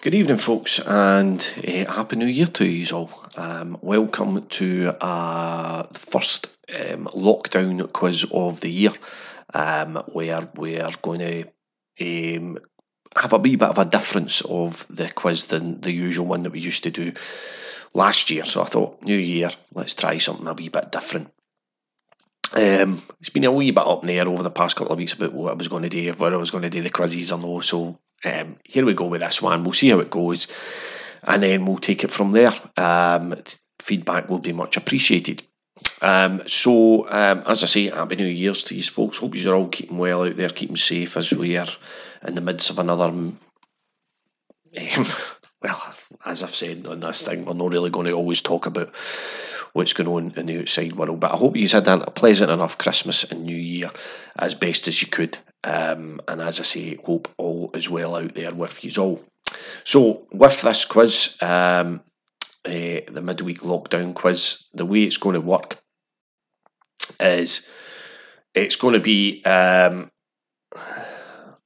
Good evening, folks, and Happy New Year to you all. Welcome to the first lockdown quiz of the year, where we are going to have a wee bit of a difference of the quiz than the usual one that we used to do last year. So I thought, New Year, let's try something a wee bit different. It's been a wee bit up in the air over the past couple of weeks about what I was going to do, whether I was going to do the quizzes or no. So here we go with this one. We'll see how it goes, and then we'll take it from there. Feedback will be much appreciated. So as I say, Happy New Year's to you folks. Hope you're all keeping well out there, keeping safe as we are in the midst of another. Well, as I've said on this thing, we're not really going to always talk about what's going on in the outside world, but I hope you had a pleasant enough Christmas and New Year as best as you could, and as I say, hope all is well out there with you all. So with this quiz, the midweek lockdown quiz, the way it's going to work is it's going to be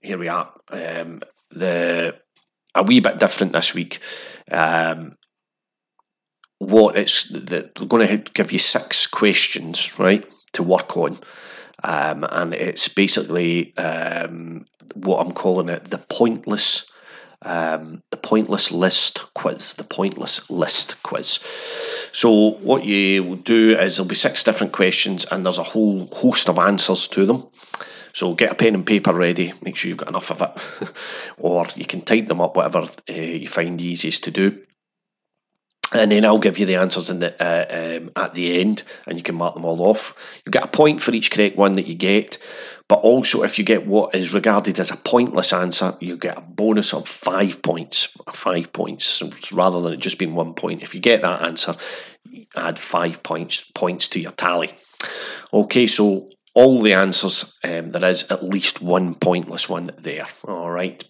here we are, a wee bit different this week. We're going to give you 6 questions, right, to work on, and it's basically what I'm calling it the pointless list quiz. So what you will do is there'll be 6 different questions, and there's a whole host of answers to them. So get a pen and paper ready. Make sure you've got enough of it, or you can type them up, whatever you find easiest to do. And then I'll give you the answers at the end, and you can mark them all off. You get a point for each correct one that you get, but also if you get what is regarded as a pointless answer, you get a bonus of 5 points. 5 points, rather than it just being 1 point. If you get that answer, add 5 points to your tally. Okay, so all the answers, there is at least one pointless one there. All right.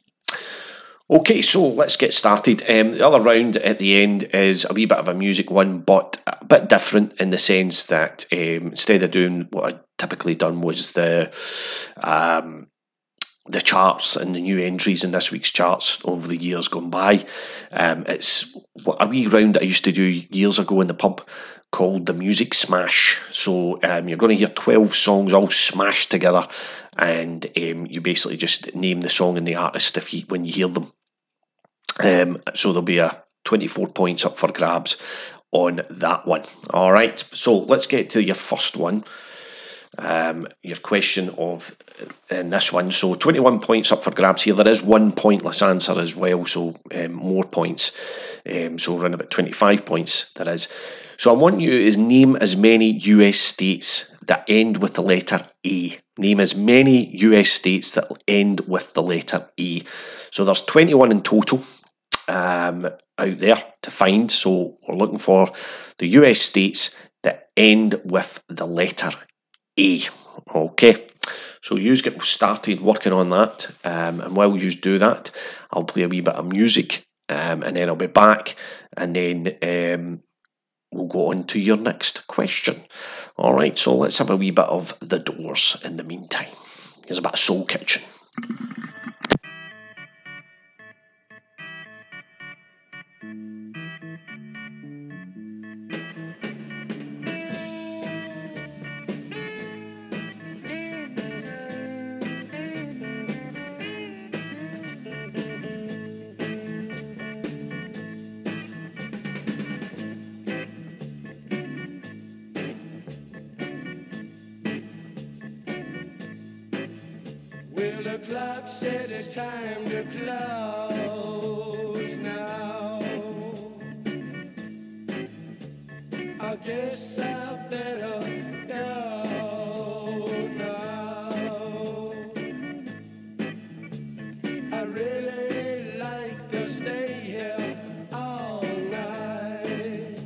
Okay, so let's get started. The other round at the end is a wee bit of a music one, but a bit different in the sense that instead of doing what I typically done was the charts and the new entries in this week's charts over the years gone by. It's a wee round that I used to do years ago in the pub called the Music Smash. So you're going to hear 12 songs all smashed together, and you basically just name the song and the artist when you hear them. So there'll be a 24 points up for grabs on that one. All right, so let's get to your first one. Your question in this one. So 21 points up for grabs here. There is one pointless answer as well, so more points. So around about 25 points there is. So I want you to name as many US states that end with the letter A. Name as many US states that end with the letter A. So there's 21 in total out there to find. So we're looking for the US states that end with the letter A. Okay, so you get started working on that, and while you do that, I'll play a wee bit of music, and then I'll be back, and then we'll go on to your next question. All right, so let's have a wee bit of The Doors in the meantime. Here's a bit of Soul Kitchen. Well, the clock says it's time to close now. I guess I better go now. I really like to stay here all night.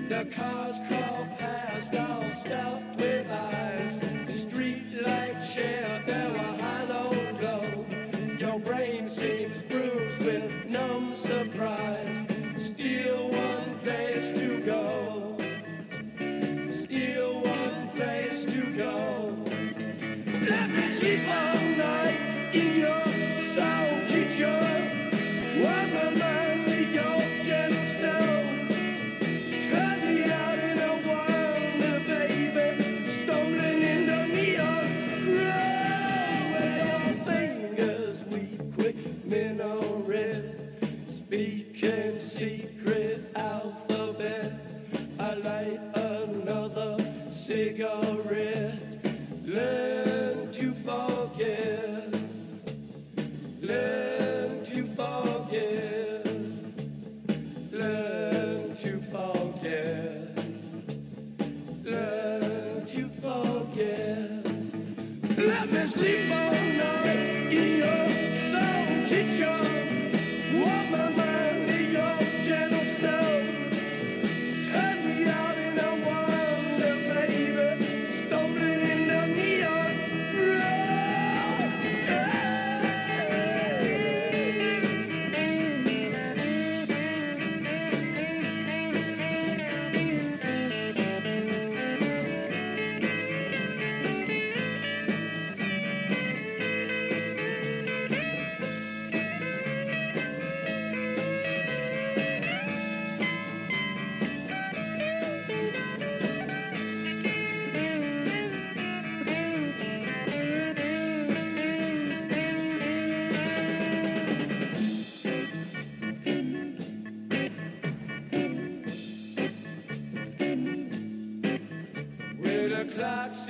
The cars crawl past all stuffed with eyes. Share their hollow glow. Your brain seems bruised with numb surprise. Still one place to go. Still one place to go. Let me sleep all night in your soul kitchen.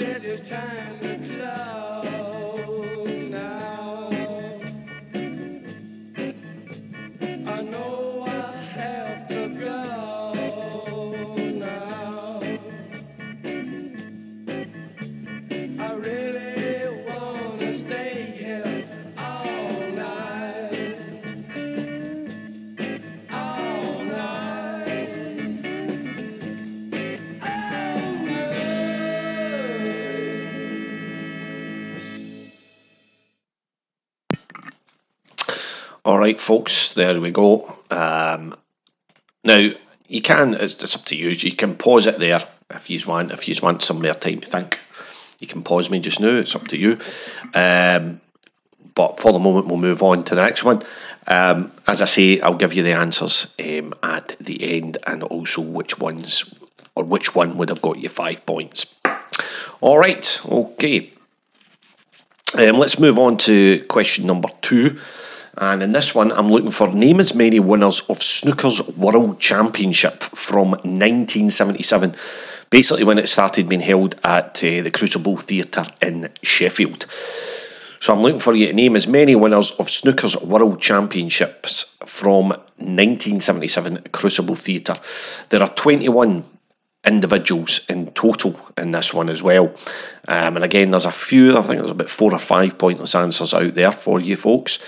says it's time to close now. I know I have to go now. I really wanna stay here all night. All night. All night. All right, folks, there we go. Now, you can, it's up to you. You can pause it there if you want. If you want some more time to think, you can pause me just now. It's up to you. But for the moment, we'll move on to the next one. As I say, I'll give you the answers at the end, and also which ones or which one would have got you 5 points. All right, okay. Let's move on to question number 2. And in this one, I'm looking for name as many winners of Snooker's World Championship from 1977. Basically, when it started being held at the Crucible Theatre in Sheffield. So I'm looking for you to name as many winners of Snooker's World Championships from 1977 Crucible Theatre. There are 21 individuals in total in this one as well. And again, there's a few, I think there's about 4 or 5 pointless answers out there for you folks.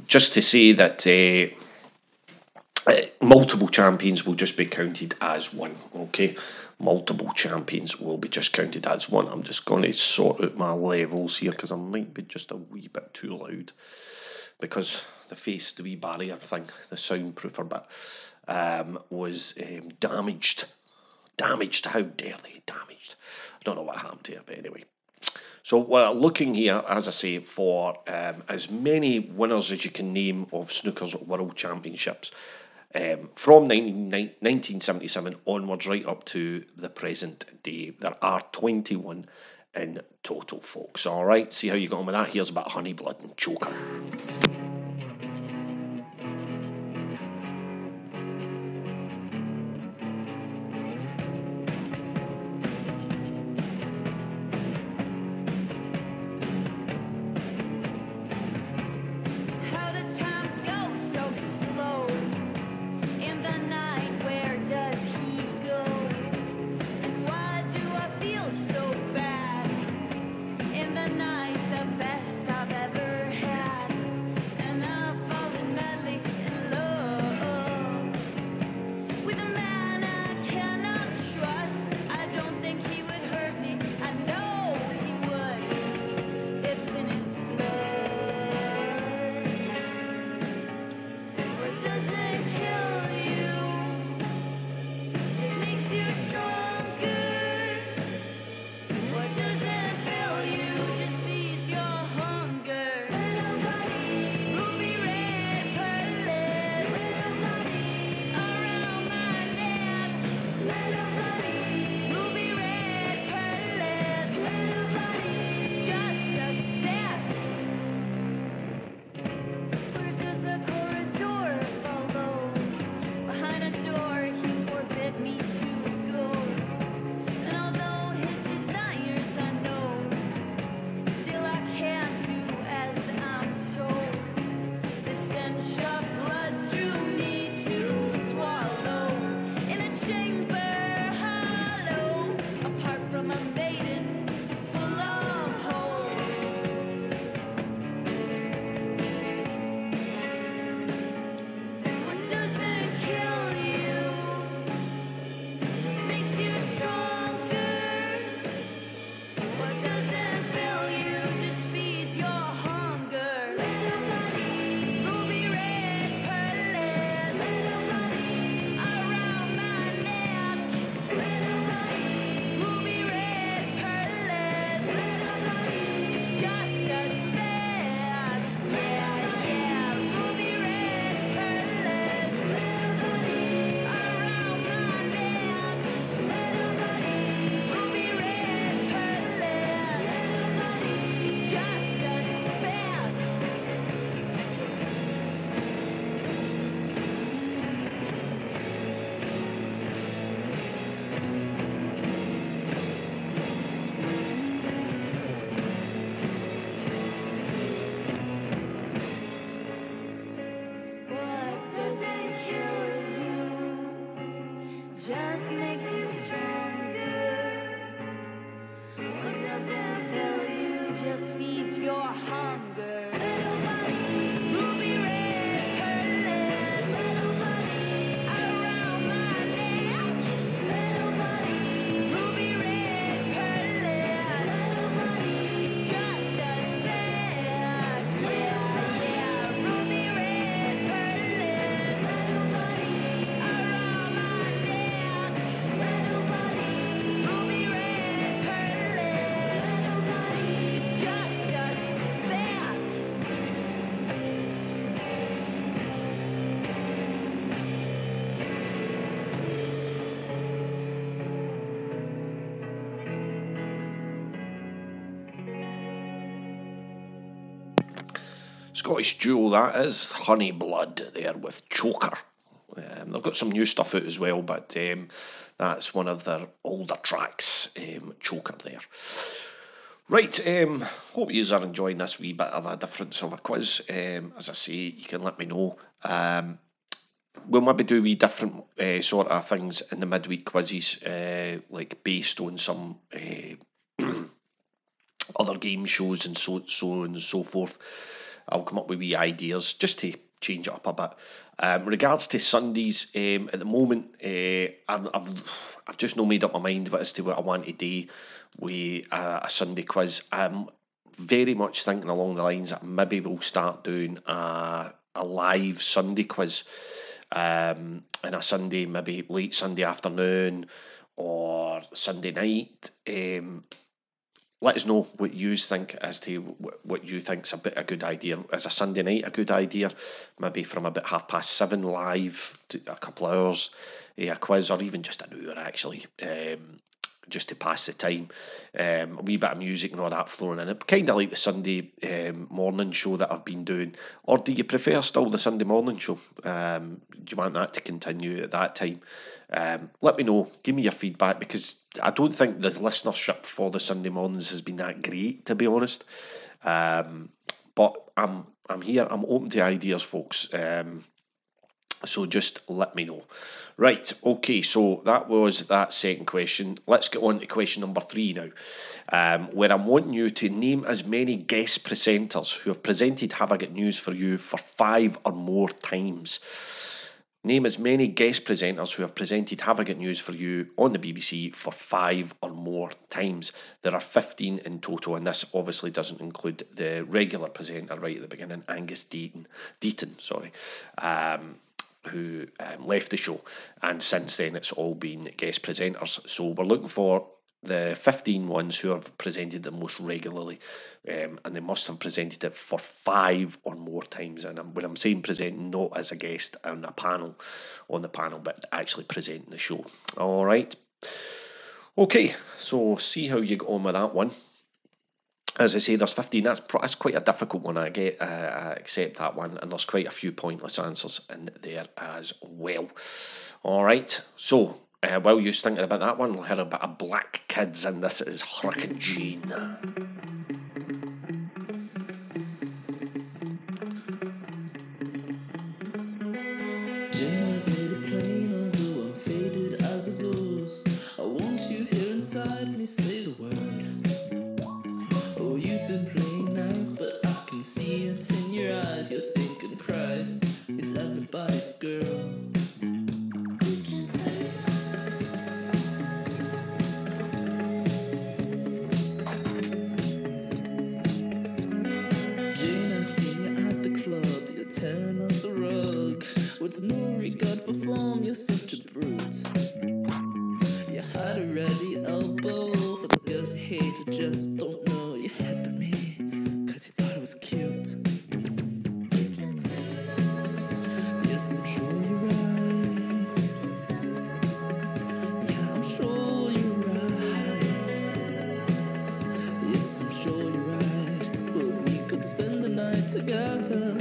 Just to say that multiple champions will just be counted as one, okay? Multiple champions will be just counted as one. I'm just going to sort out my levels here because I might be just a wee bit too loud because the wee barrier thing, the soundproofer bit, was damaged. Damaged, how dare they? Damaged. I don't know what happened to it, but anyway. So we're looking here, as I say, for as many winners as you can name of Snooker's World Championships from 1977 onwards right up to the present day. There are 21 in total, folks. All right, see how you got on with that. Here's a bit of Honey, Blood and Choker. Scottish duo that is, Honey Blood there with Choker. They've got some new stuff out as well, but that's one of their older tracks, Choker there. Right, hope you are enjoying this wee bit of a difference of a quiz. As I say, you can let me know. We'll maybe do wee different sort of things in the midweek quizzes, like based on some other game shows and so on and so forth. I'll come up with wee ideas just to change it up a bit. Regards to Sundays, at the moment, I've just not made up my mind as to what I want to do with a Sunday quiz. I'm very much thinking along the lines that maybe we'll start doing a live Sunday quiz, and a Sunday, maybe late Sunday afternoon or Sunday night. Let us know what you think as to what you think's a good idea. Is a Sunday night a good idea? Maybe from about 7:30 live to a couple of hours, a quiz, or even just an hour actually, just to pass the time. A wee bit of music and all that flowing in it. Kind of like the Sunday morning show that I've been doing. Or do you prefer still the Sunday morning show? Do you want that to continue at that time? Let me know. Give me your feedback, because I don't think the listenership for the Sunday mornings has been that great, to be honest. But I'm here. I'm open to ideas, folks. So just let me know. Right, okay, so that was that second question. Let's get on to question number 3 now, where I'm wanting you to name as many guest presenters who have presented Have I Got News For You for 5 or more times. Name as many guest presenters who have presented Have I Got News For You on the BBC for 5 or more times. There are 15 in total, and this obviously doesn't include the regular presenter right at the beginning, Angus Deaton, who left the show, and since then it's all been guest presenters. So we're looking for the 15 ones who have presented it most regularly, and they must have presented it for 5 or more times. And when I'm saying presenting, not as a guest on the panel, but actually presenting the show. All right. Okay, so see how you get on with that one. As I say, there's 15. That's quite a difficult one. I accept that one, and there's quite a few pointless answers in there as well. All right. So while you're thinking about that one, we'll hear a bit of Black Kids, and this is Hurricane Jane. With no regard for form, you're such a brute. You had a ready elbow for the girls you hate who just don't know you had to me, cause you thought it was cute. Yes, I'm sure you're right. Yeah, I'm sure you're right. Yes, I'm sure you're right. But we could spend the night together.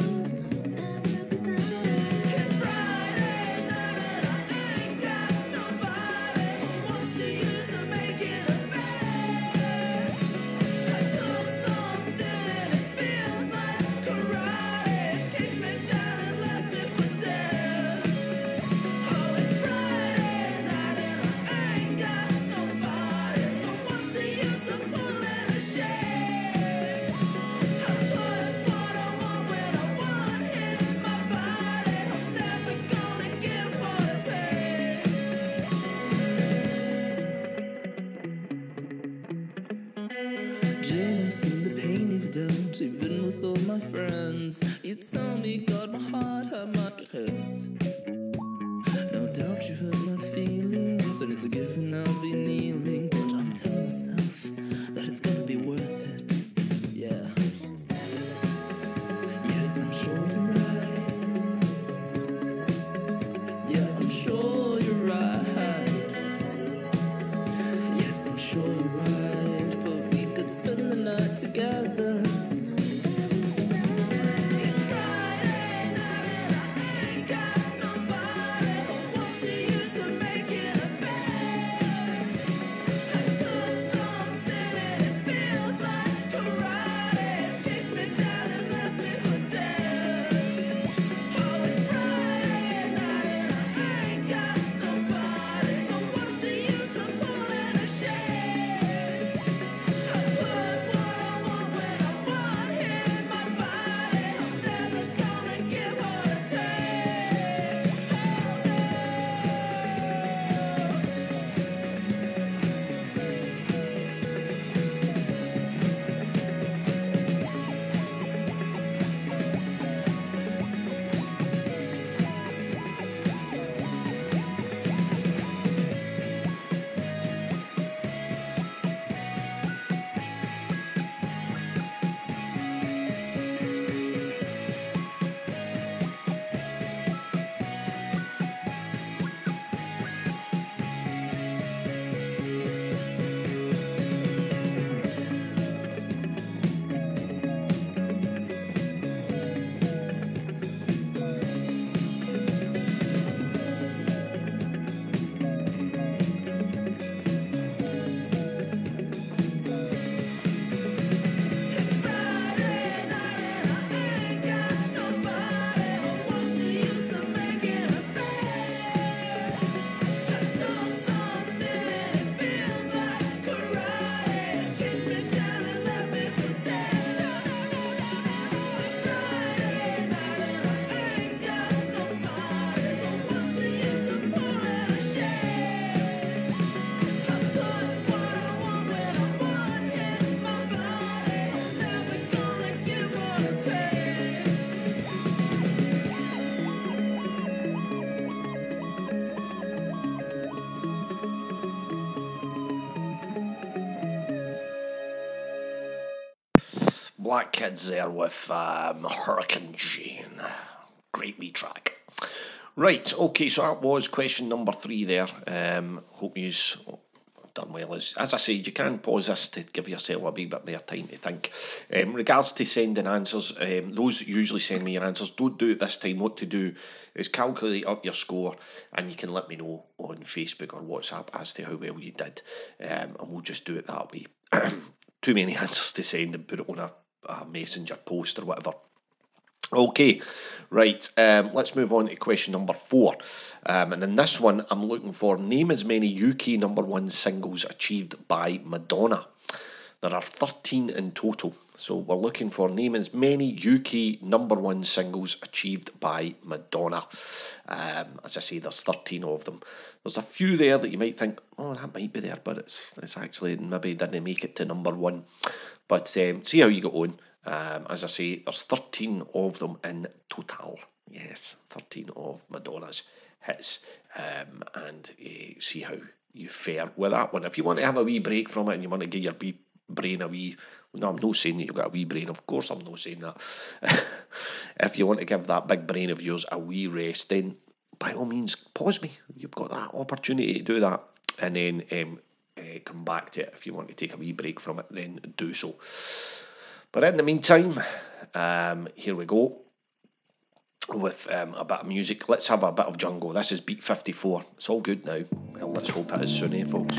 Even with all my friends, you tell me, God, my heart, how much it hurts. No doubt you hurt my feelings, and it's a given I'll be kneeling, but I'm telling myself that it's gonna be worth it. Yeah. Yes, I'm sure you're right. Yeah, I'm sure you're right. Yes, I'm sure you're right, but we could spend the night together. Black Kids there with Hurricane Jane. Great wee track. Right, okay, so that was question number 3 there. Hope you've done well. As I said, you can pause this to give yourself a wee bit more time to think. Regards to sending answers, those that usually send me your answers, don't do it this time. What to do is calculate up your score, and you can let me know on Facebook or WhatsApp as to how well you did, and we'll just do it that way. Too many answers to send and put it on a messenger post or whatever. Okay, right, let's move on to question number 4. And in this one, I'm looking for name as many UK #1 singles achieved by Madonna. There are 13 in total. So we're looking for name as many UK #1 singles achieved by Madonna. As I say, there's 13 of them. There's a few there that you might think, oh, that might be there, but it's actually maybe didn't make it to #1. But see how you get on. As I say, there's 13 of them in total. Yes, 13 of Madonna's hits. And see how you fare with that one. If you want to have a wee break from it and you want to give your brain a wee... No, I'm not saying that you've got a wee brain. Of course I'm not saying that. If you want to give that big brain of yours a wee rest, then by all means, pause me. You've got that opportunity to do that. And then come back to it. If you want to take a wee break from it, then do so. But in the meantime, here we go with a bit of music. Let's have a bit of jungle. This is beat 54. It's all good now. Well, let's hope it is soon, folks.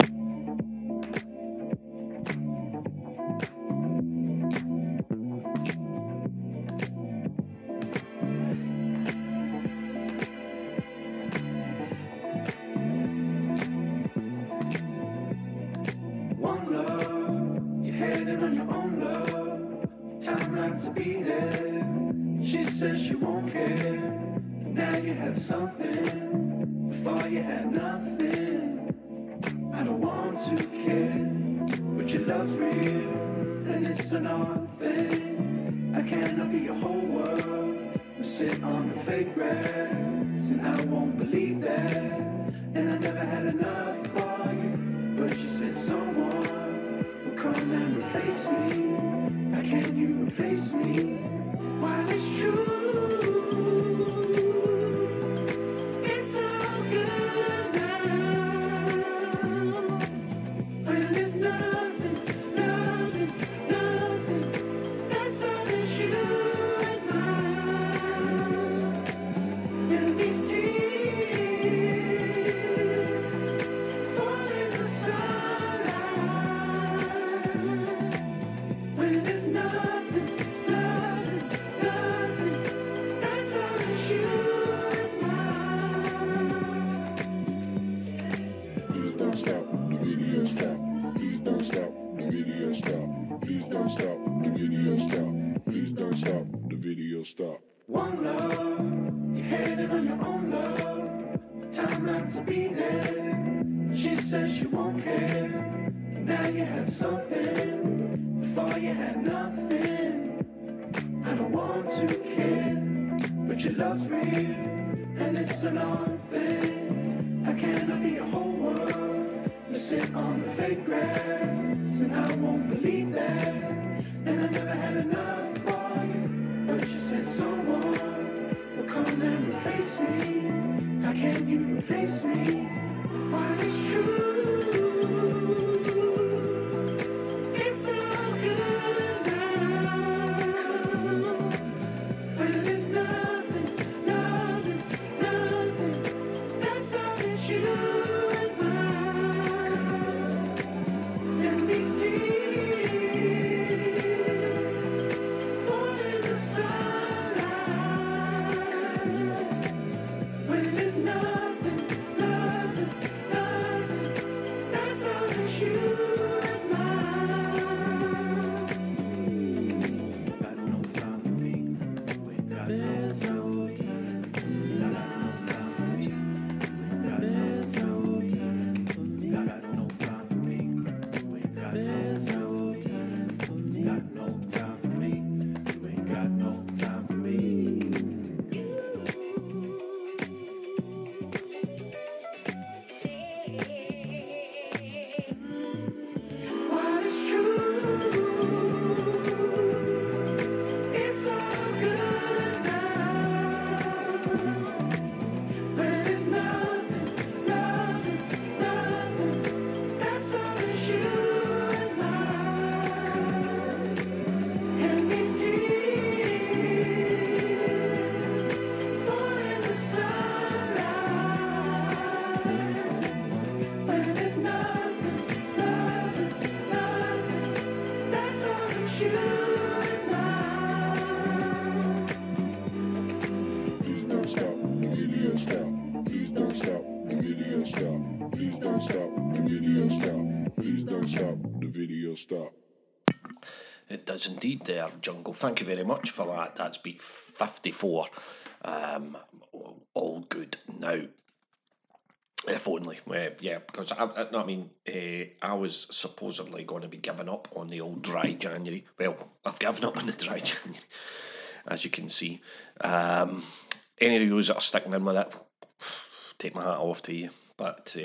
To be there, she says she won't care. Now you had something, before you had nothing. I don't want to care, but your love's real, and it's an odd thing. I cannot be your whole world, we sit on the fake grass, and I won't believe that. And I never had enough for you, but you said someone will come and replace me. How can you replace me? While it's true, it's all good now. When there's nothing, nothing, nothing, that's all that you and mine. And these tears fall in the sunlight. When there's nothing, nothing, nothing, that's all that you and mine. Please don't stop the video, stop. Please don't stop the video, stop. Please don't stop the video, stop. Please don't stop the video, stop. One love, you're headed on your own love. Time not to be there. She says she won't care. Now you had something, before you had nothing. I don't want to care, but your love's real, and it's an odd thing. I cannot be your whole world. You sit on the fake grass, and I won't believe that. And I never had enough for you, but you said someone will come and replace me. How can you replace me? While it's true, it's all good now. When there's nothing, nothing, nothing, that's all that you and mine. And these tears fall in the sunlight. When there's nothing, nothing, nothing, is indeed there, Jungle. Thank you very much for that. That's beat 54. All good now. If only, yeah, because I was supposedly going to be giving up on the old dry January. Well, I've given up on the dry January, as you can see. Any of those that are sticking in with it, take my hat off to you. But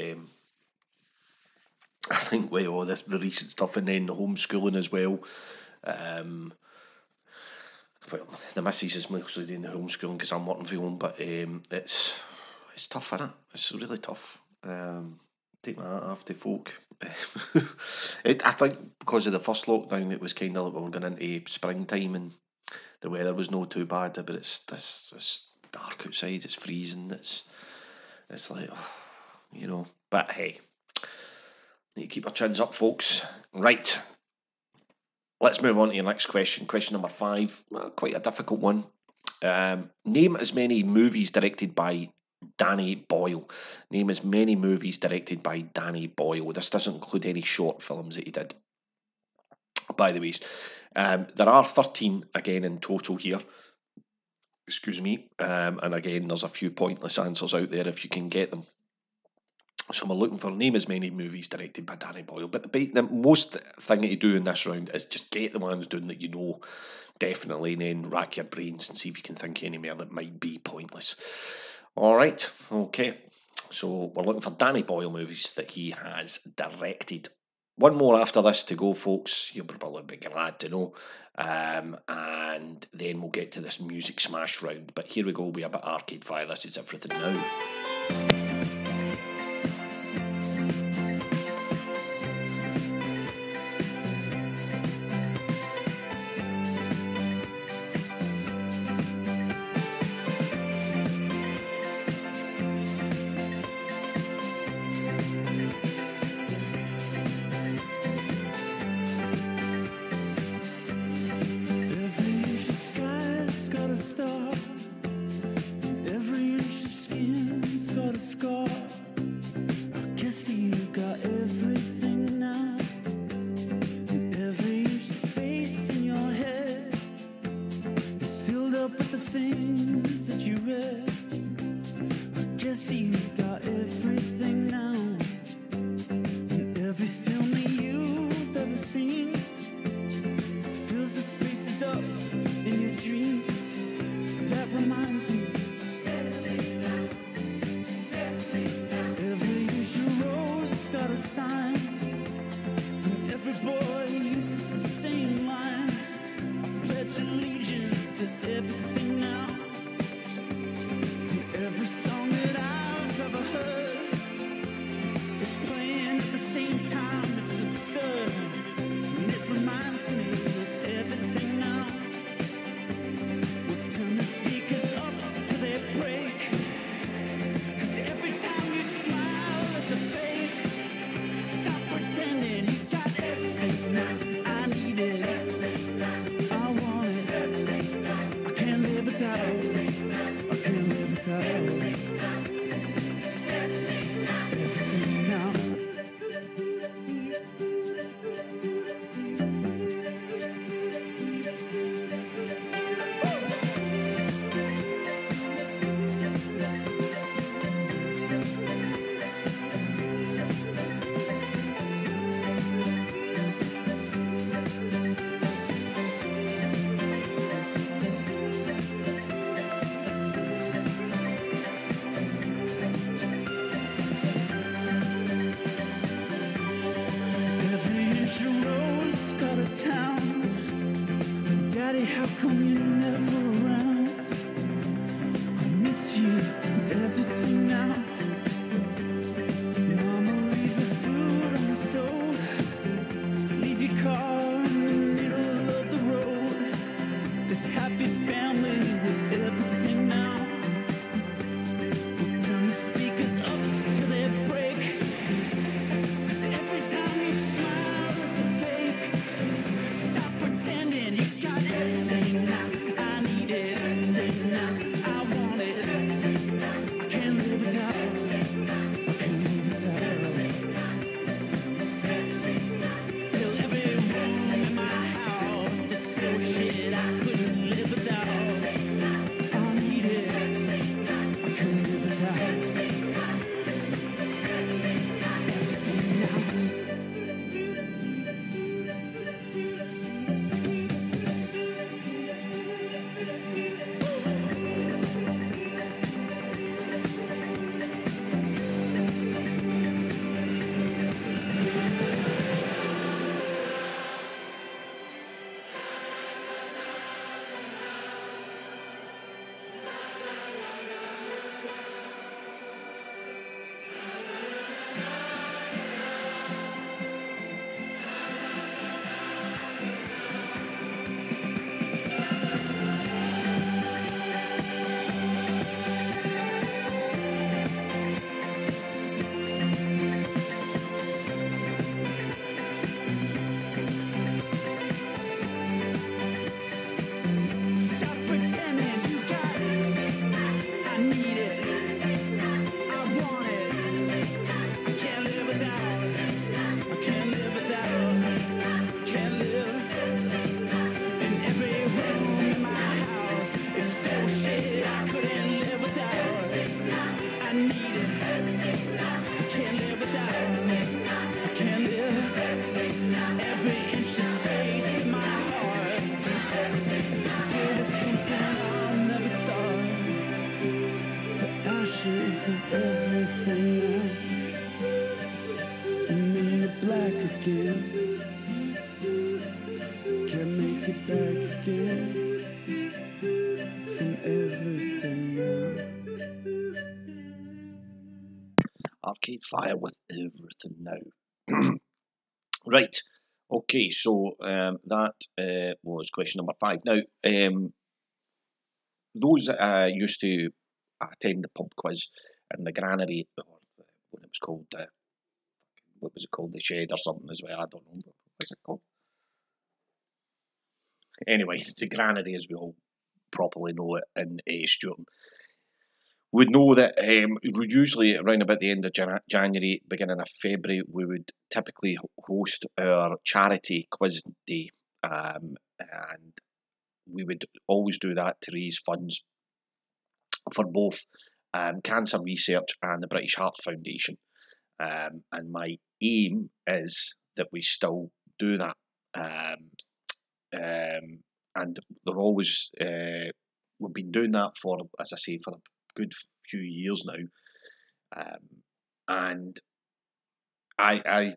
I think with all the recent stuff and then the homeschooling as well. Well, the missus is mostly doing the homeschooling because I'm working from home, but it's tough, innit? It's really tough. Take my hat off to folk. I think because of the first lockdown, it was kind of like we were going into springtime and the weather was not too bad, but it's dark outside, it's freezing, it's like, but hey, need to keep our chins up, folks. Right, let's move on to your next question. Question number 5, quite a difficult one. Name as many movies directed by Danny Boyle. Name as many movies directed by Danny Boyle. This doesn't include any short films that he did, by the way. There are 13 again in total here. Excuse me. And again, there's a few pointless answers out there if you can get them. So we're looking for name as many movies directed by Danny Boyle. But the most thing that you do in this round is just get the ones doing that you know definitely, and then rack your brains and see if you can think of any more that might be pointless. All right, okay. So we're looking for Danny Boyle movies that he has directed. One more after this to go, folks. You'll probably be glad to know. And then we'll get to this music smash round. But here we go. We have Arcade Fire. This is Everything Now. Arcade Fire with everything now. Right. Okay, so that was question number 5. Now, those that used to attend the pub quiz in the granary, or when it was called, what was it called, the shed or something as well, I don't know, what's it called? Anyway, the granary as we all properly know it in Sturton, would know that usually around about the end of January, beginning of February, we would typically host our charity quiz day, and we would always do that to raise funds for both cancer research and the British Heart Foundation. And my aim is that we still do that. And they're always, we've been doing that for, as I say, for a good few years now. And I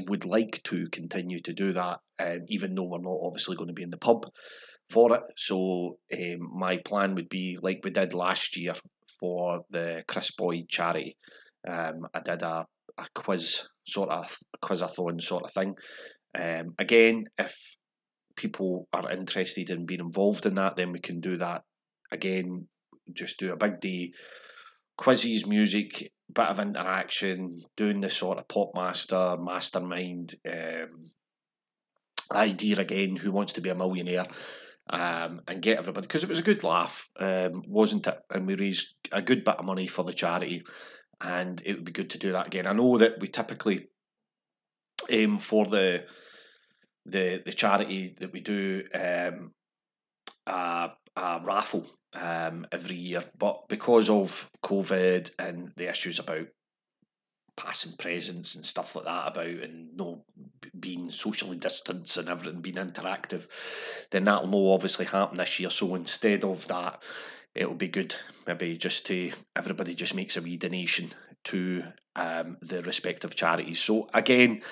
would like to continue to do that, even though we're not obviously going to be in the pub for it. So my plan would be like we did last year for the Chris Boyd charity. I did a quiz sort of quizathon sort of thing. Again, if people are interested in being involved in that, then we can do that again. Just do a big day, quizzes, music, bit of interaction, doing the sort of popmaster mastermind idea again. Who wants to be a millionaire? And get everybody, because it was a good laugh, wasn't it? And we raised a good bit of money for the charity, and it would be good to do that again. I know that we typically aim for the charity that we do a raffle every year, but because of COVID and the issues about passing presents and stuff like that about, and no being socially distanced and everything being interactive, then that'll no obviously happen this year. So instead of that, it'll be good maybe just to everybody just makes a wee donation to the respective charities. So again,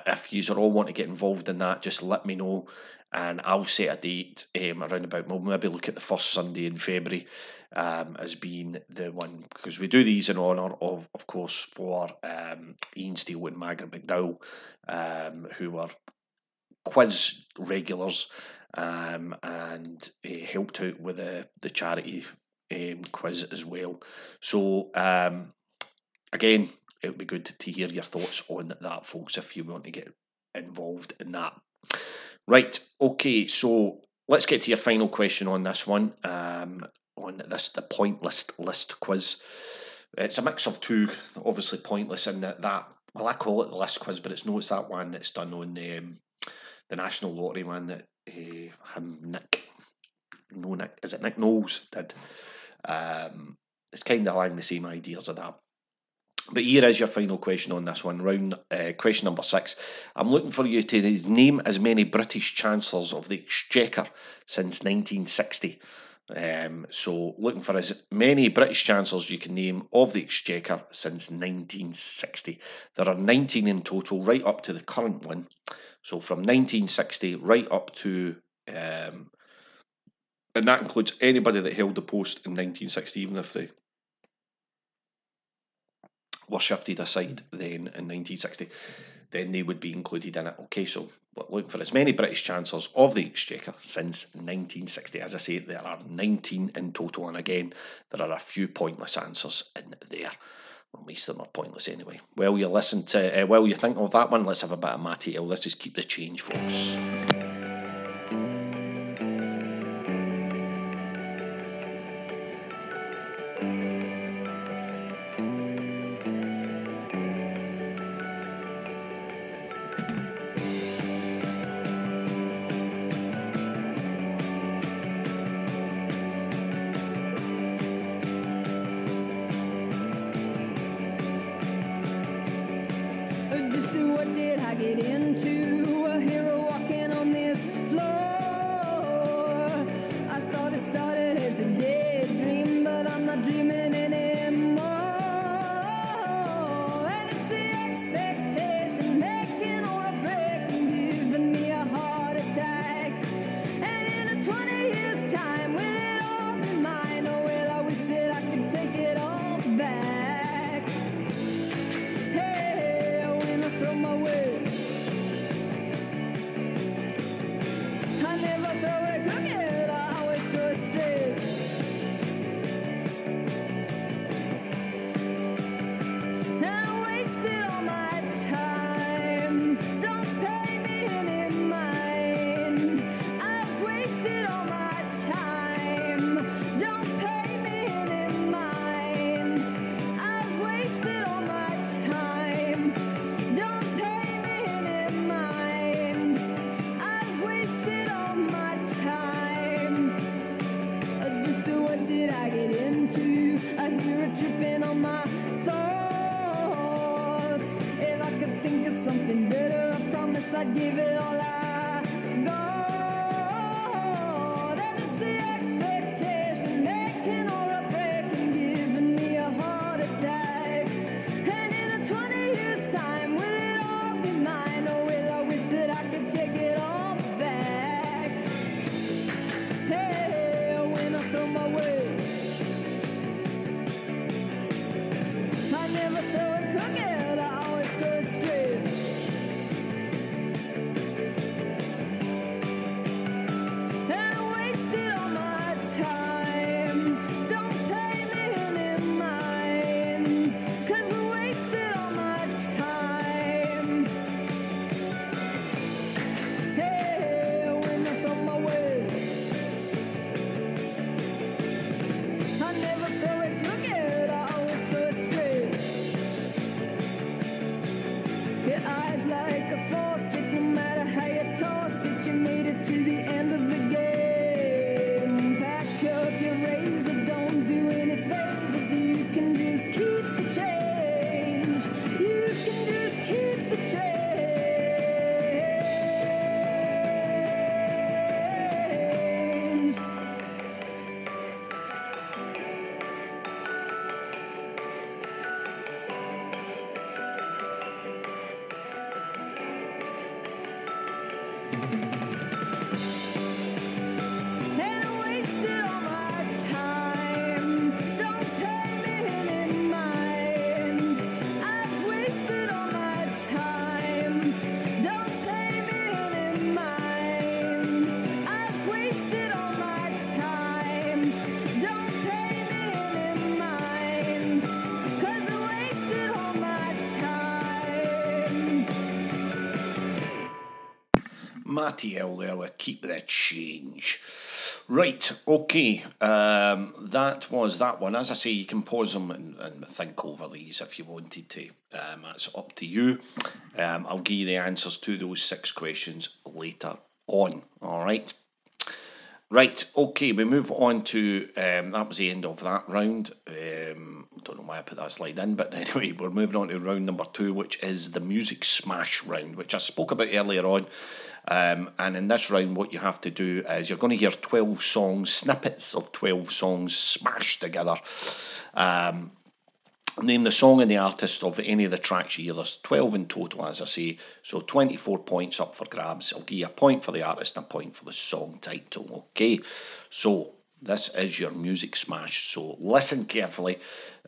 if you all want to get involved in that, just let me know, and I'll set a date around about. We'll maybe look at the first Sunday in February as being the one, because we do these in honour of course, for Ian Steele and Margaret McDowell, who were quiz regulars and helped out with the charity quiz as well. So again, it would be good to hear your thoughts on that, folks, if you want to get involved in that. Right, okay, so let's get to your final question on this one, on the pointless list quiz. It's a mix of two, obviously pointless in that well, I call it the list quiz, but it's that one that's done on the National Lottery one that Nick Knowles did. It's kind of along the same ideas of that. But here is your final question on this one, question number 6. I'm looking for you to name as many British Chancellors of the Exchequer since 1960. So looking for as many British Chancellors you can name of the Exchequer since 1960. There are 19 in total, right up to the current one. So from 1960 right up to, and that includes anybody that held the post in 1960, even if they were shifted aside then in 1960, then they would be included in it. Okay, so we're looking for as many British Chancellors of the Exchequer since 1960. As I say, there are 19 in total, and again, there are a few pointless answers in there. At least they're not pointless anyway. While you think of that one, let's have a bit of Matty Hill. Let's just keep the change, folks. What did I get into? A hero walking on this floor. I thought it started as a daydream, but I'm not dreaming I'd give it all I got. And it's the expectation making or a breaking, giving me a heart attack. And in 20 years' time, will it all be mine, or will I wish that I could take it all back? Hey, when I throw my weight, I never throw it crooked, I always throw it straight. And I wasted all my time, don't pay me any mind, 'cause I wasted all my time. Hey, when I throw my weight, I never throw it crooked, I always throw it straight. Your eyes like a faucet, no matter how you toss it, you made it to the end of the game. Pack up your razor, don't do any favors, you can just keep the change. You can just keep the change. And I wasted all my time, don't pay me any mind. I've wasted all my time, don't pay me any mind. I've wasted all my time, don't pay me any mind, 'cause I wasted all my time. Matty L there with Keep the Change. Right, okay, that was that one. As I say, you can pause them and think over these if you wanted to. That's up to you. I'll give you the answers to those 6 questions later on, alright? Right, okay, we move on to, that was the end of that round. Don't know why I put that slide in, but anyway, we're moving on to round number 2, which is the Music Smash round, which I spoke about earlier on. And in this round, what you have to do is you're going to hear 12 songs, snippets of 12 songs smashed together. Name the song and the artist of any of the tracks you hear. There's 12 in total, as I say, so 24 points up for grabs. I'll give you a point for the artist and a point for the song title, okay? So this is your Music Smash, so listen carefully.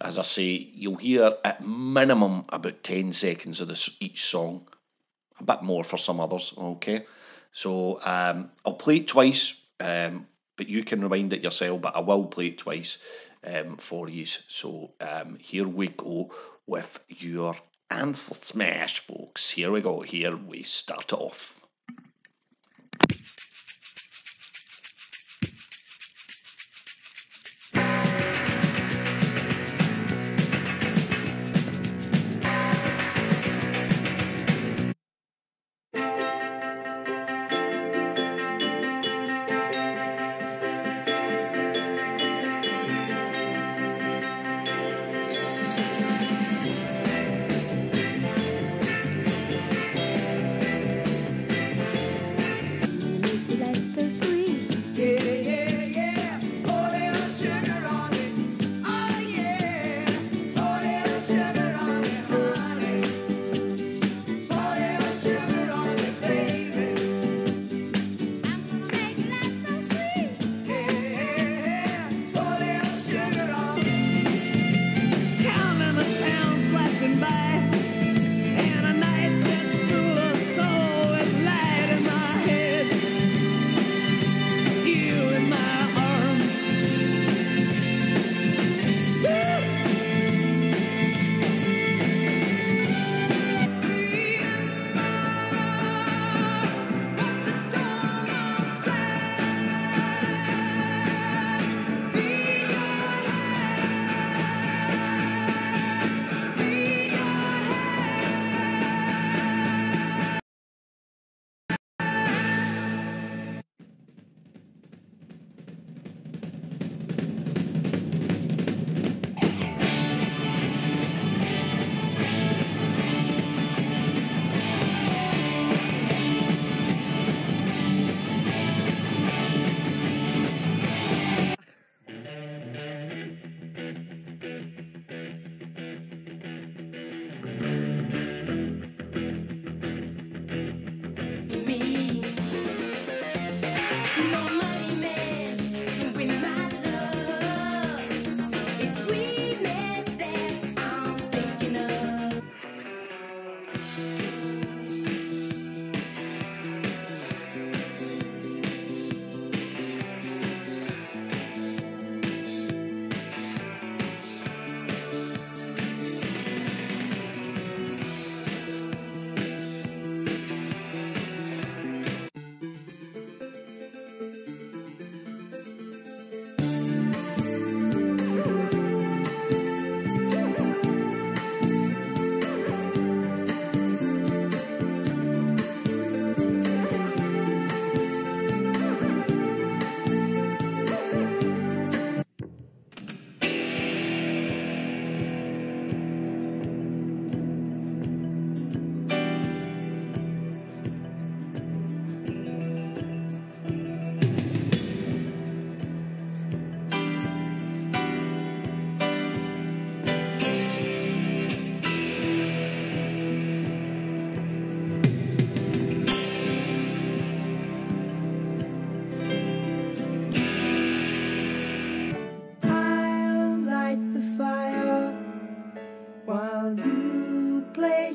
As I say, you'll hear at minimum about 10 seconds of each song, a bit more for some others, okay? So I'll play it twice, but you can rewind it yourself, but I will play it twice for you. So here we go with your answer smash, folks. Here we go. Here we start off.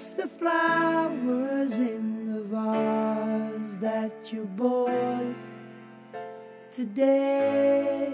place the flowers in the vase that you bought today.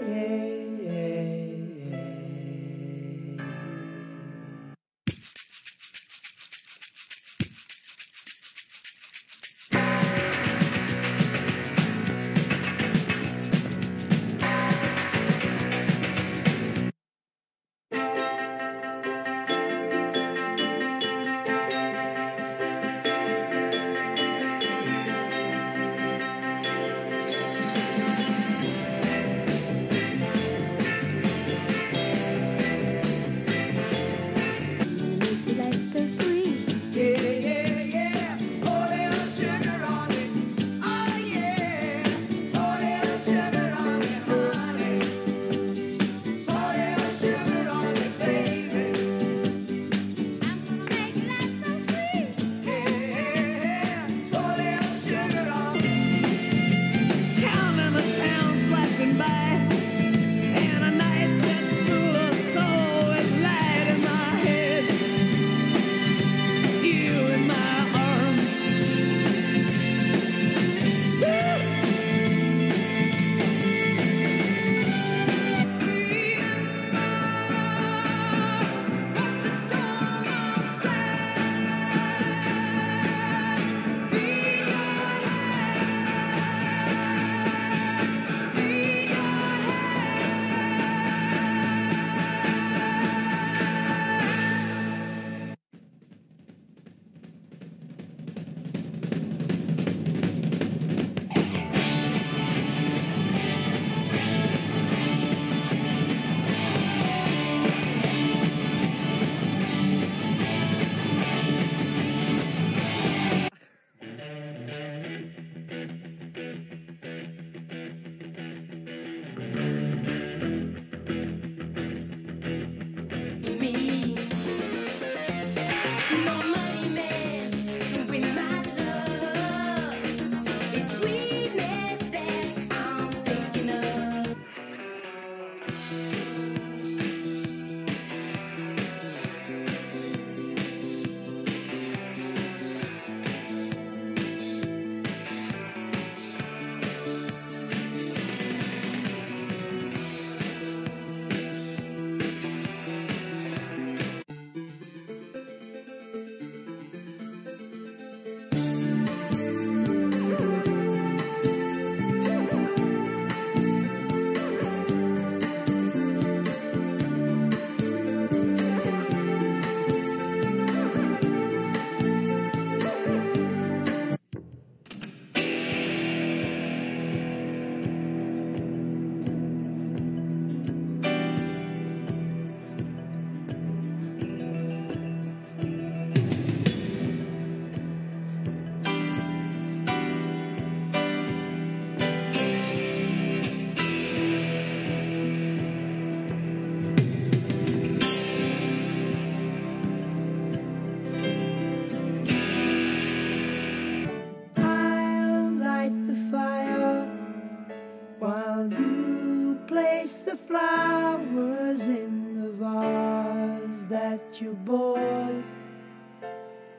The flowers in the vase that you bought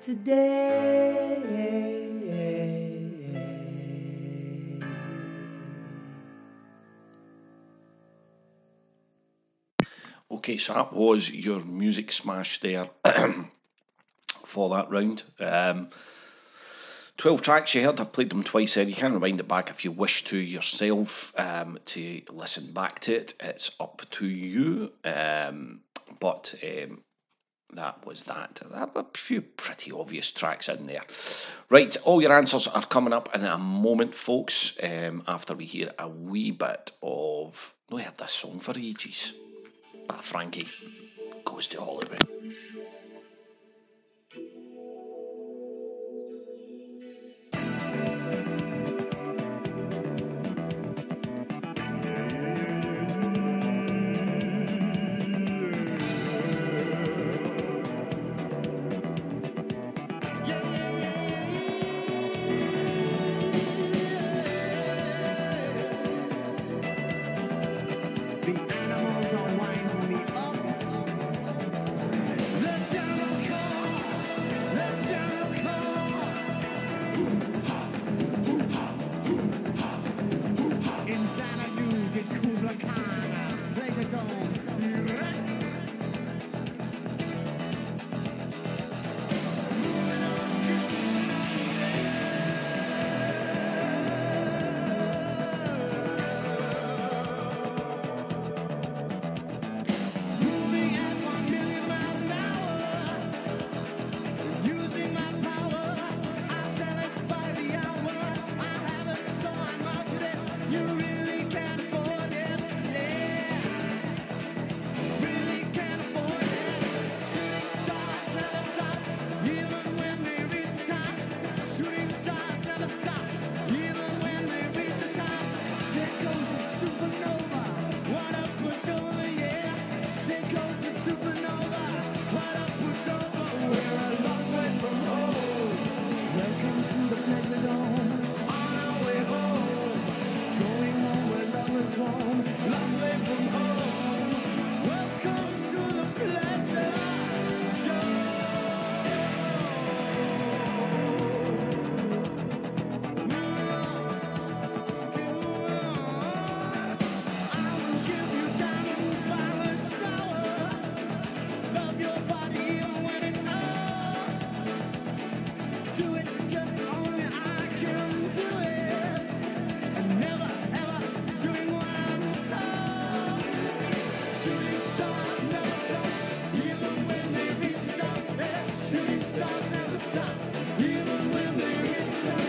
today. Okay, so that was your music smash there for that round. 12 tracks you heard. I've played them twice there. You can rewind it back if you wish to yourself to listen back to it. It's up to you. But that was that. There were a few pretty obvious tracks in there. Right, all your answers are coming up in a moment, folks, after we hear a wee bit of... No, I heard this song for ages. Frankie Goes to Hollywood. The animals are winding me up. Americana, pleasure dome, erect. Moving at 1 million miles an hour, using my power. I sell it by the hour. I have it, so I market it. You really can't afford it, yeah. Really can't afford it. Shooting stars never stop, even when they reach the top. Shooting stars never stop, even when they reach the top. There goes a supernova, what a pushover, yeah. There goes a supernova, what a pushover. We're a long way from home. Welcome to the pleasure dome. On our way home, going home where lovers roam. Long way from home. Welcome to the pleasure dome. I will give you diamonds by the shower. Love your body even when it's off. Do it just only I can do it. And never ever doing what I'm told. Shooting stars never stop, even when they reach the top. Shooting stars never stop, even when they reach the top.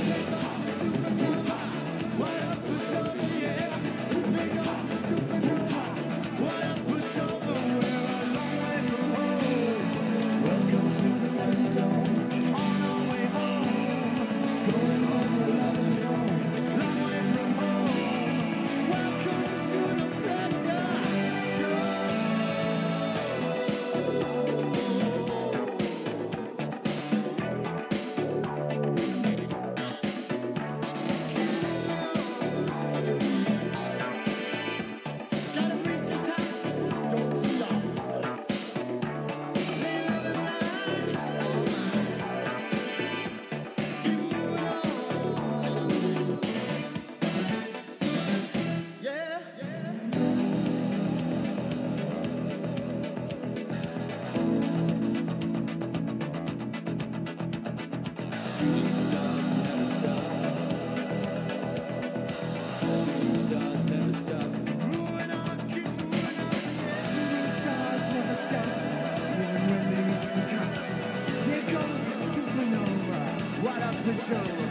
They go supernova, what a pushover, yeah. They go supernova, what a pushover. We're a long way from home. Welcome to the pleasure dome. On our way home, going home where lovers roam. Long way from home. Welcome to the pleasure dome. Gotta reach the top, don't stop. Lay love and line, all mine. Keep moving on. Yeah, Shooting stars never stop. Shooting stars never stop. Moving on, keep moving on. Shooting stars never stop, even when they reach the top. There goes a supernova, what a pushover.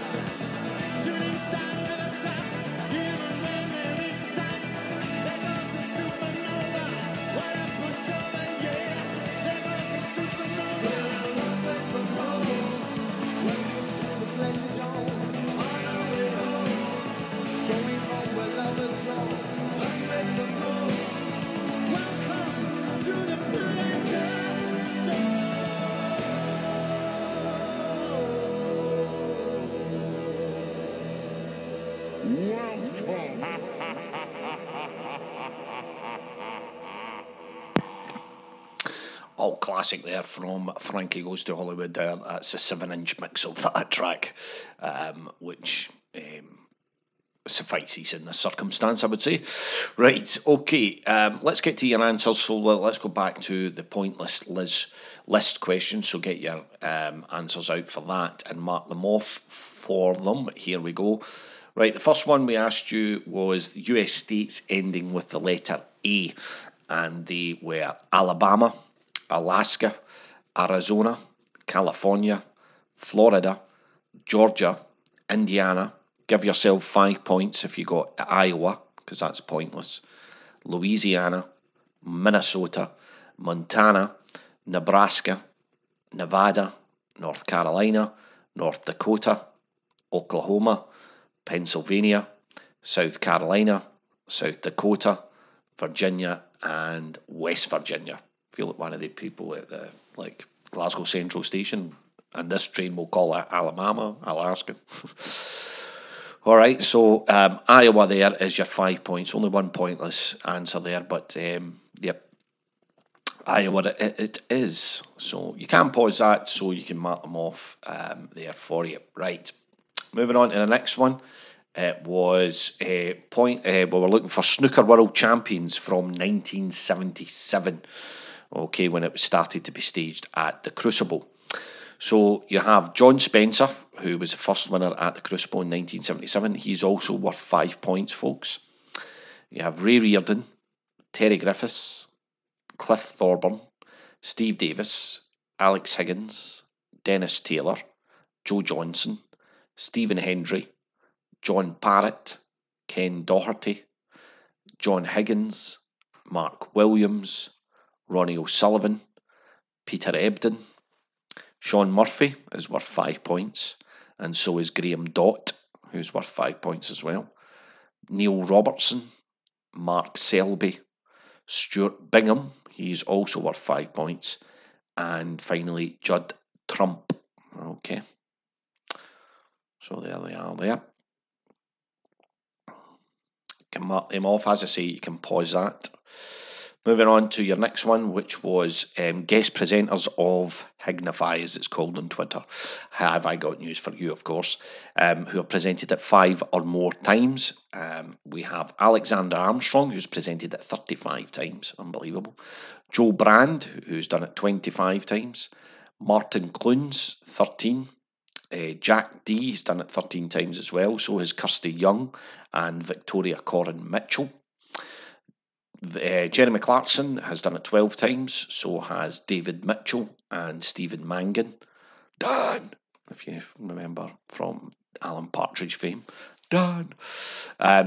Shooting stars never stop, even when they reach the top. There goes a supernova, what a pushover, yeah. There goes a supernova. Long way from home. Welcome to the pleasure dome. On our way home, going home where lovers roam. Long way from home. Welcome to the pleasure dome. All classic there from Frankie Goes to Hollywood there. That's a 7-inch mix of that track, which suffices in this circumstance, I would say. Right, okay, let's get to your answers. So let's go back to the pointless list questions. So get your answers out for that and mark them off for them. Here we go. Right, the first one we asked you was US states ending with the letter A, and they were Alabama, Alaska, Arizona, California, Florida, Georgia, Indiana. Give yourself 5 points if you got Iowa, because that's pointless. Louisiana, Minnesota, Montana, Nebraska, Nevada, North Carolina, North Dakota, Oklahoma, Pennsylvania, South Carolina, South Dakota, Virginia, and West Virginia. I feel like one of the people at the Glasgow Central Station, and this train will call it Alabama, Alaska. All right, so Iowa there is your 5 points. Only one pointless answer there, but yep, Iowa it is. So you can pause that so you can mark them off there for you. Right, moving on to the next one. It was we were looking for snooker world champions from 1977. Okay, when it started to be staged at the Crucible. So you have John Spencer, who was the first winner at the Crucible in 1977. He's also worth 5 points, folks. You have Ray Reardon, Terry Griffiths, Cliff Thorburn, Steve Davis, Alex Higgins, Dennis Taylor, Joe Johnson, Stephen Hendry, John Parrott, Ken Doherty, John Higgins, Mark Williams, Ronnie O'Sullivan, Peter Ebdon, Sean Murphy is worth 5 points, and so is Graham Dott, who's worth 5 points as well. Neil Robertson, Mark Selby, Stuart Bingham, he's also worth 5 points, and finally Judd Trump. Okay, so there they are there. Can mark them off. As I say, you can pause that. Moving on to your next one, which was guest presenters of Hignify, as it's called on Twitter. Have I got news for you, of course, who have presented it 5 or more times. We have Alexander Armstrong, who's presented it 35 times. Unbelievable. Joe Brand, who's done it 25 times. Martin Clunes, 13. Jack D, he's done it 13 times as well. So has Kirsty Young and Victoria Corrin Mitchell. Jeremy Clarkson has done it 12 times. So has David Mitchell and Stephen Mangan. Dan, if you remember from Alan Partridge fame. Dan.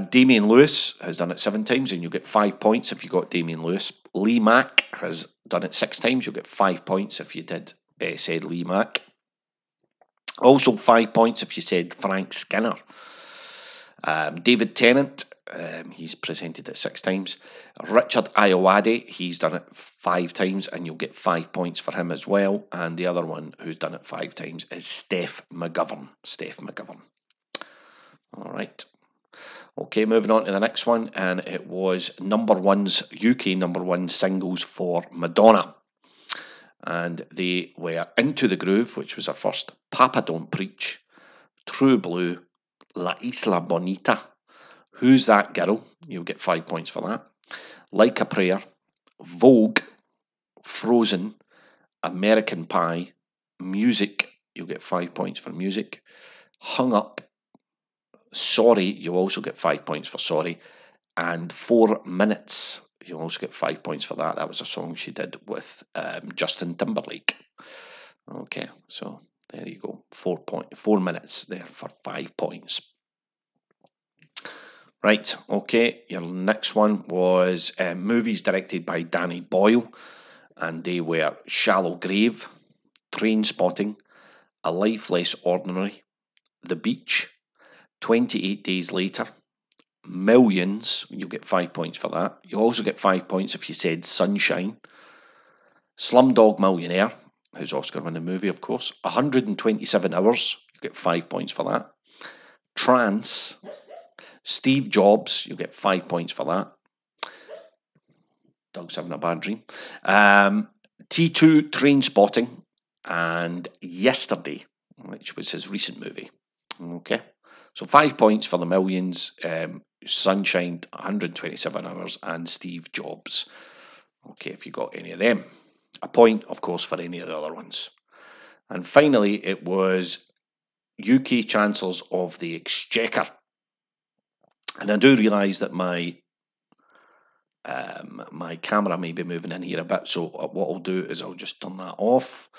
Damien Lewis has done it 7 times, and you'll get 5 points if you got Damien Lewis. Lee Mack has done it 6 times. You'll get 5 points if you did said Lee Mack. Also 5 points if you said Frank Skinner. David Tennant, he's presented it 6 times. Richard Ayoade, he's done it 5 times, and you'll get 5 points for him as well. And the other one who's done it 5 times is Steph McGovern. All right. Okay, moving on to the next one, and it was UK number one singles for Madonna. And they were Into the Groove, which was her first, Papa Don't Preach, True Blue, La Isla Bonita, Who's That Girl? You'll get 5 points for that. Like a Prayer, Vogue, Frozen, American Pie, Music, you'll get 5 points for Music. Hung Up, Sorry, you'll also get 5 points for Sorry. And 4 Minutes, you'll also get 5 points for that. That was a song she did with Justin Timberlake. Okay, so there you go. 4 minutes there for 5 points. Right, okay, your next one was movies directed by Danny Boyle, and they were Shallow Grave, Trainspotting, A Life Less Ordinary, The Beach, 28 Days Later, Millions, you'll get 5 points for that. You also get 5 points if you said Sunshine. Slumdog Millionaire, who's Oscar-winning movie, of course. 127 Hours, you get 5 points for that. Trance, Steve Jobs, you'll get 5 points for that. Doug's having a bad dream. T2, Trainspotting, and Yesterday, which was his recent movie. Okay, so 5 points for the Millions, Sunshine, 127 Hours, and Steve Jobs. Okay, if you got any of them. A point, of course, for any of the other ones. And finally, it was UK Chancellors of the Exchequer. And I do realise that my camera may be moving in here a bit, so what I'll do is I'll just turn that off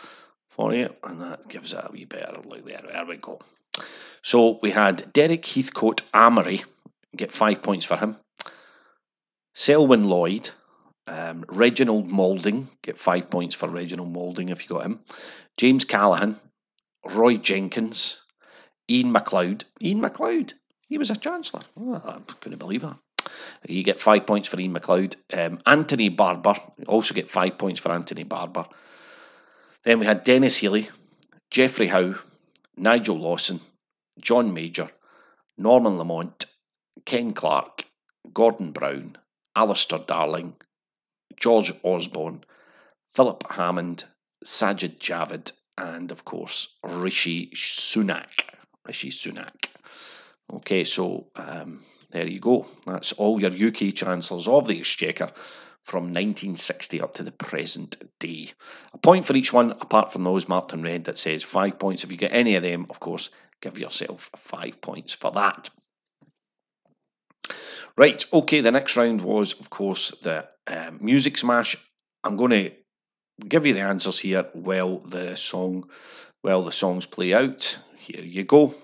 for you, and that gives it a wee better look there. There we go. So we had Derek Heathcote Amory, get 5 points for him. Selwyn Lloyd, Reginald Moulding, get 5 points for Reginald Moulding if you got him. James Callaghan, Roy Jenkins, Ian MacLeod. Ian MacLeod, he was a Chancellor. Oh, I couldn't believe that. You get 5 points for Ian MacLeod. Anthony Barber, also get 5 points for Anthony Barber. Then we had Dennis Healy, Geoffrey Howe, Nigel Lawson, John Major, Norman Lamont, Ken Clark, Gordon Brown, Alistair Darling, George Osborne, Philip Hammond, Sajid Javid, and of course Rishi Sunak. Okay, so there you go. That's all your UK Chancellors of the Exchequer from 1960 up to the present day. A point for each one, apart from those marked in red that says 5 points. If you get any of them, of course, give yourself 5 points for that. Right, okay, the next round was, of course, the Music Smash. I'm going to give you the answers here while the songs play out. Here you go.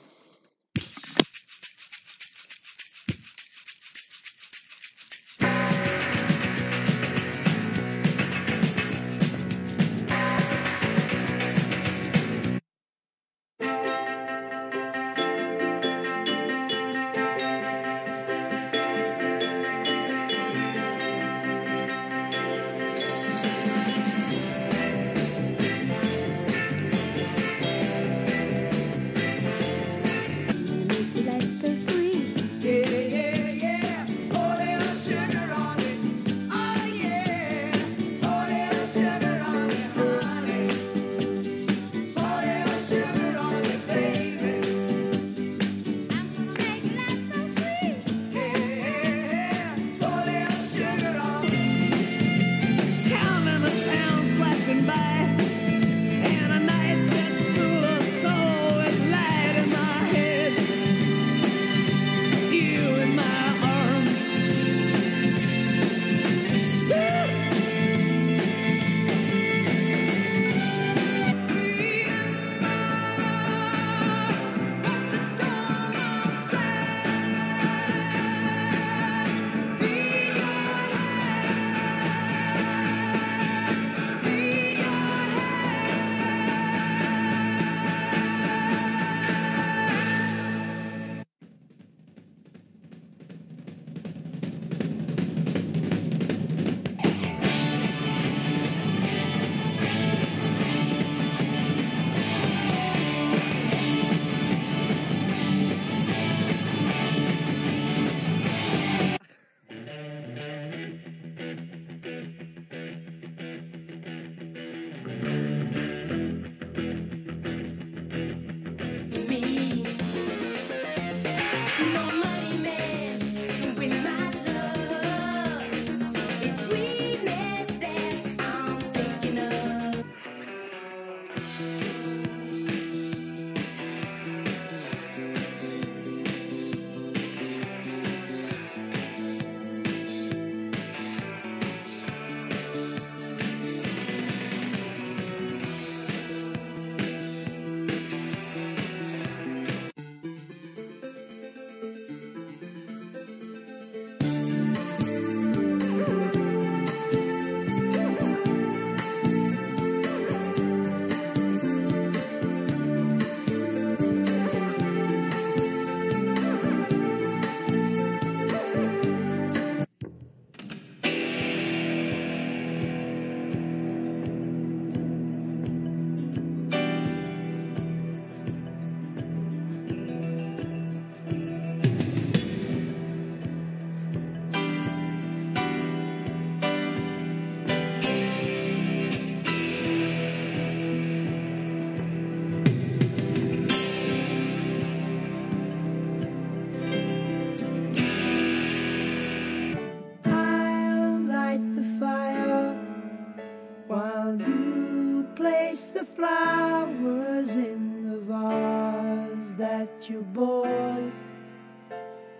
the flowers in the vase that you bought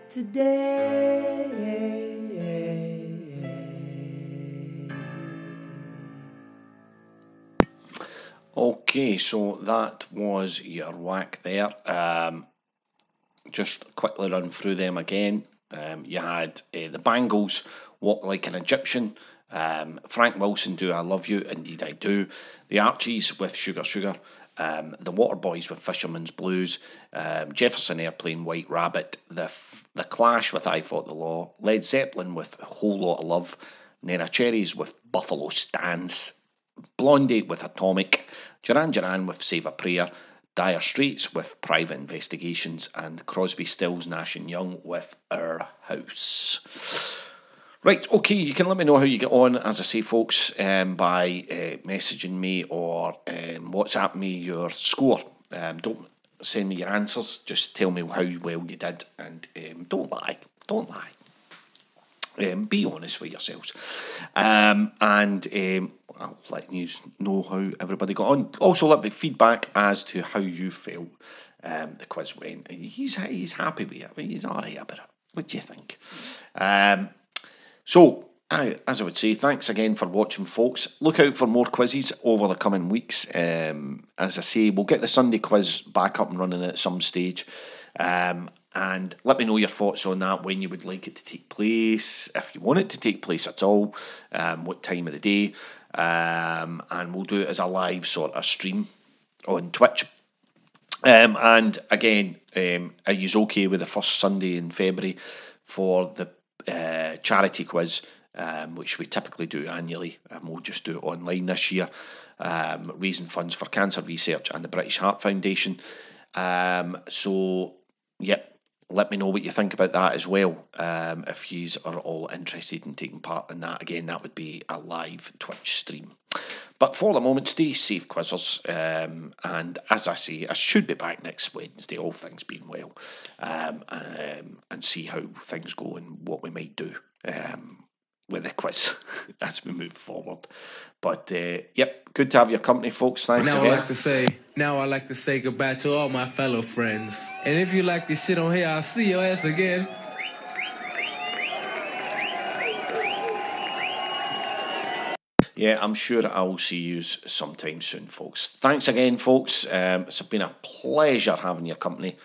today. Okay, so that was your whack there. Just quickly run through them again. You had the Bangles, Walk Like an Egyptian. Frank Wilson, Do I Love You? Indeed I Do. The Archies with Sugar Sugar. The Waterboys with Fisherman's Blues. Jefferson Airplane, White Rabbit. The Clash with I Fought the Law. Led Zeppelin with A Whole Lot of Love. Nena Cherries with Buffalo Stance. Blondie with Atomic. Duran Duran with Save a Prayer. Dire Straits with Private Investigations, and Crosby, Stills, Nash and Young with Our House. Right, okay, you can let me know how you get on, as I say, folks, by messaging me or WhatsApp me your score. Don't send me your answers. Just tell me how well you did, and don't lie. Don't lie. Be honest with yourselves. I'll let you know how everybody got on. Also, let me feedback as to how you felt the quiz went. He's happy with it. He's all right about it. What do you think? As I would say, thanks again for watching, folks. Look out for more quizzes over the coming weeks. As I say, we'll get the Sunday quiz back up and running at some stage. And let me know your thoughts on that, when you would like it to take place, if you want it to take place at all, what time of the day. And we'll do it as a live sort of stream on Twitch. And again, are you okay with the first Sunday in February for the charity quiz, which we typically do annually, and we'll just do it online this year, raising funds for cancer research and the British Heart Foundation. Yep, let me know what you think about that as well. If you are all interested in taking part in that, again, that would be a live Twitch stream. But for the moment, stay safe, quizzers. And as I say, I should be back next Wednesday, all things being well, and see how things go and what we might do with the quiz as we move forward. But yep, good to have your company, folks. Thanks Now again. I like to say goodbye to all my fellow friends. And if you like this shit on here, I'll see your ass again. Yeah, I'm sure I'll see you sometime soon, folks. Thanks again, folks. It's been a pleasure having your company.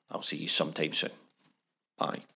I'll see you sometime soon. Bye.